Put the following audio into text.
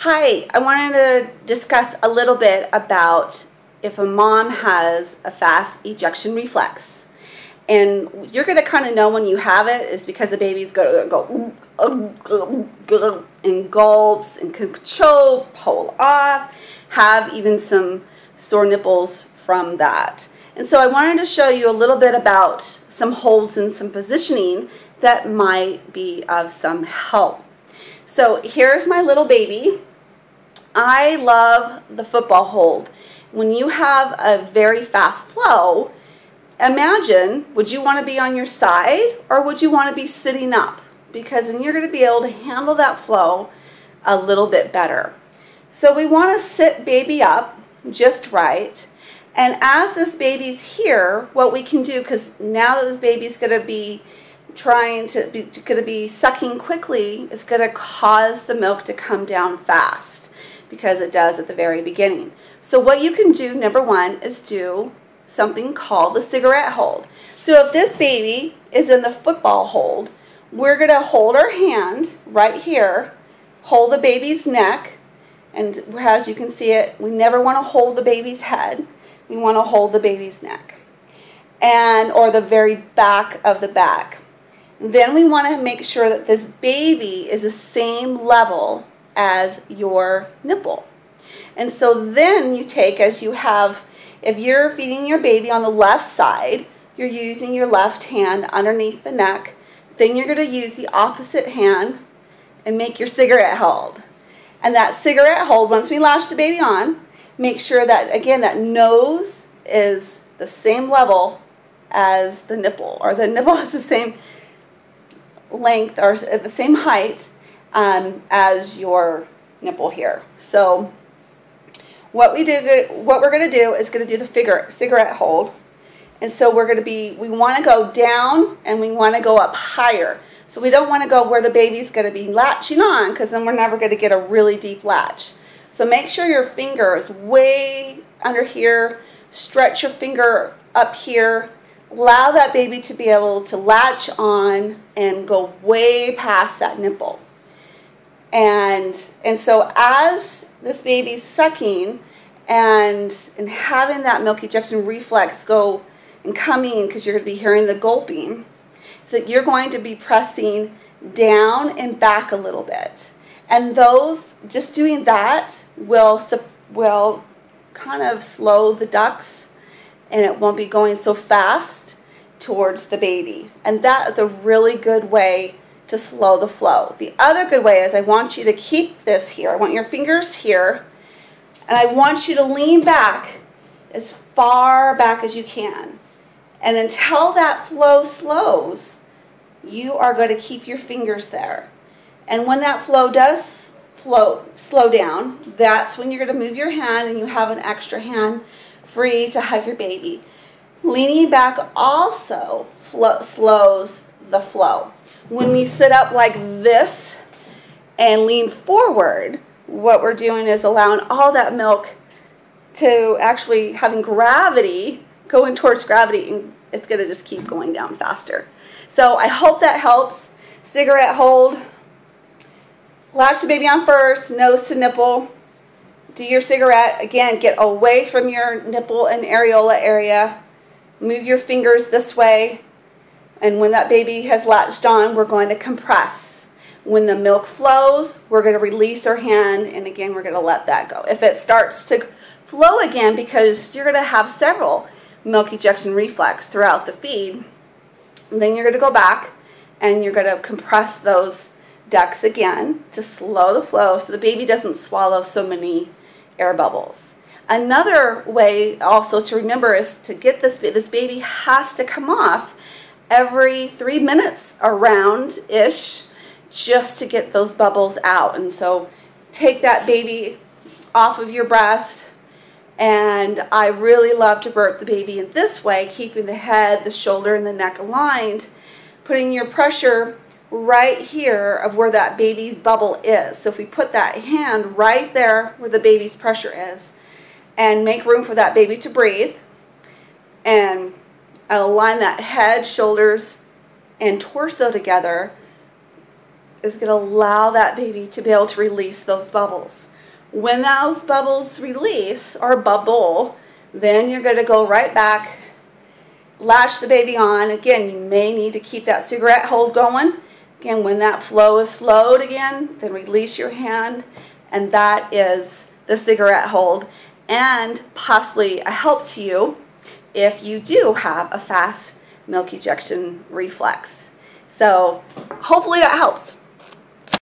Hi, I wanted to discuss a little bit about if a mom has a fast ejection reflex. And you're going to kind of know when you have it is because the baby's going to go and gulps and can choke, pull off, have even some sore nipples from that. And so I wanted to show you a little bit about some holds and some positioning that might be of some help. So here's my little baby. I love the football hold. When you have a very fast flow, imagine, would you want to be on your side or would you want to be sitting up? Because then you're going to be able to handle that flow a little bit better. So we want to sit baby up just right. And as this baby's here, what we can do, because now that this baby's going to be sucking quickly, it's going to cause the milk to come down fast because it does at the very beginning. So what you can do, number one, is do something called the cigarette hold. So if this baby is in the football hold, we're going to hold our hand right here, hold the baby's neck, and as you can see it, we never want to hold the baby's head. We want to hold the baby's neck or the very back of the back. Then we want to make sure that this baby is the same level as your nipple. And so then you take, if you're feeding your baby on the left side, you're using your left hand underneath the neck. Then you're going to use the opposite hand and make your cigarette hold. And that cigarette hold, once we latch the baby on, make sure that, again, that nose is the same level as the nipple, or the nipple is the same length or the same height as your nipple here. So what we're going to do is going to do the cigarette hold. And so we want to go down and we want to go up higher. So we don't want to go where the baby's going to be latching on, because then we're never going to get a really deep latch. So make sure your finger is way under here. Stretch your finger up here. Allow that baby to be able to latch on and go way past that nipple. And so as this baby's sucking and having that milk ejection reflex go and coming, because you're going to be hearing the gulping, so that you're going to be pressing down and back a little bit. And just doing that will kind of slow the ducts, and it won't be going so fast towards the baby. And that is a really good way to slow the flow. The other good way is I want you to keep this here. I want your fingers here, and I want you to lean back as far back as you can. And until that flow slows, you are going to keep your fingers there. And when that flow does slow down, that's when you're going to move your hand and you have an extra hand free to hug your baby. Leaning back also slows the flow. When we sit up like this and lean forward, what we're doing is allowing all that milk to actually having gravity, going towards gravity, and it's going to just keep going down faster. So I hope that helps. Cigarette hold. Latch the baby on first, nose to nipple. Do your cigarette. Again, get away from your nipple and areola area. Move your fingers this way. And when that baby has latched on, we're going to compress. When the milk flows, we're going to release our hand, and again, we're going to let that go. If it starts to flow again, because you're going to have several milk ejection reflex throughout the feed, then you're going to go back and you're going to compress those ducts again to slow the flow so the baby doesn't swallow so many air bubbles. Another way also to remember is to get this baby has to come off every 3 minutes around-ish just to get those bubbles out. And so take that baby off of your breast. And I really love to burp the baby in this way, keeping the head, the shoulder, and the neck aligned, putting your pressure right here of where that baby's bubble is. So if we put that hand right there where the baby's pressure is and make room for that baby to breathe, and align that head, shoulders, and torso together, is going to allow that baby to be able to release those bubbles. When those bubbles release, or bubble, then you're going to go right back, latch the baby on. Again, you may need to keep that cigarette hold going. Again, when that flow is slowed again, then release your hand, and that is the cigarette hold, and possibly a help to you if you do have a fast milk ejection reflex. So hopefully that helps.